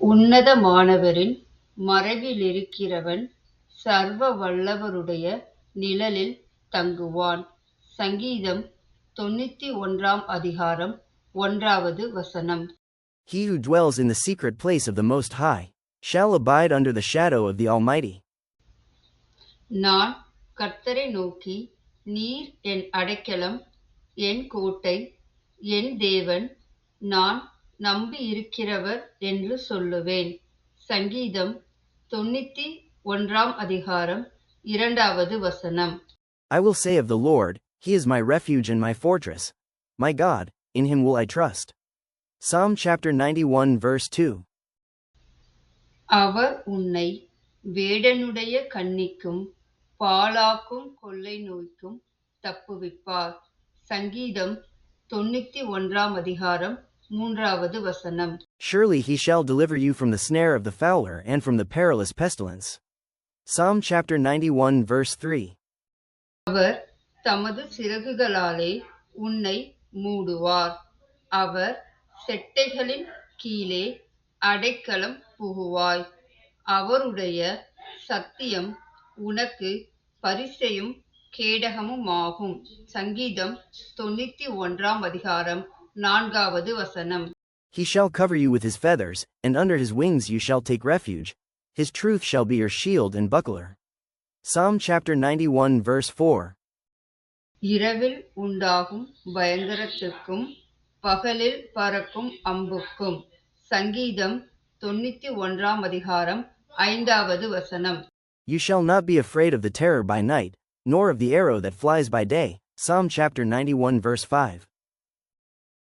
உன்னதமானவரின் மறைவிலிருக்கிறவன் சர்வ வல்லவருடைய நிழலில் தங்குவான். சங்கீதம் 91 அதிகாரம் 1 He who dwells in the secret place of the Most High shall abide under the shadow of the Almighty. நான் கர்த்தரை நோக்கி, நீர் என் அடைக்கலம், என் கோட்டை, என் தேவன், நான் நம்பியிருக்கிறவர் என்று சொல்லுவேன். சங்கீதம் 91 அதிகாரம் 2 I will say of the Lord, He is my refuge and my fortress. My God, in Him will I trust. Psalm chapter 91 verse 2. அவர் உன்னை வேடனுடைய கண்ணிக்கும் பாழாக்கும் கொள்ளை நோய்க்கும் தப்புவிப்பார். சங்கீதம் 91 அதிகாரம் 3 Surely He shall deliver you from the snare of the fowler and from the perilous pestilence. Psalm chapter 91 verse 3. அவர் தமது சிறகுகளாலே உன்னை மூடுவார். அவர் செட்டைகளின் கீழே அடைக்கலம் புகுவாய். அவருடைய சத்தியம் உனக்கு பரிசையும் கேடகமுமாகும். சங்கீதம் 91 அதிகாரம் 4 He shall cover you with His feathers, and under His wings you shall take refuge. His truth shall be your shield and buckler. Psalm chapter 91 verse 4. இரவில் உண்டாகும் பயங்கரத்துக்கும் பகலில் பறக்கும் அம்புக்கும். சங்கீதம் 91 அதிகாரம் 5 You shall not be afraid of the terror by night, nor of the arrow that flies by day. Psalm chapter 91 verse 5.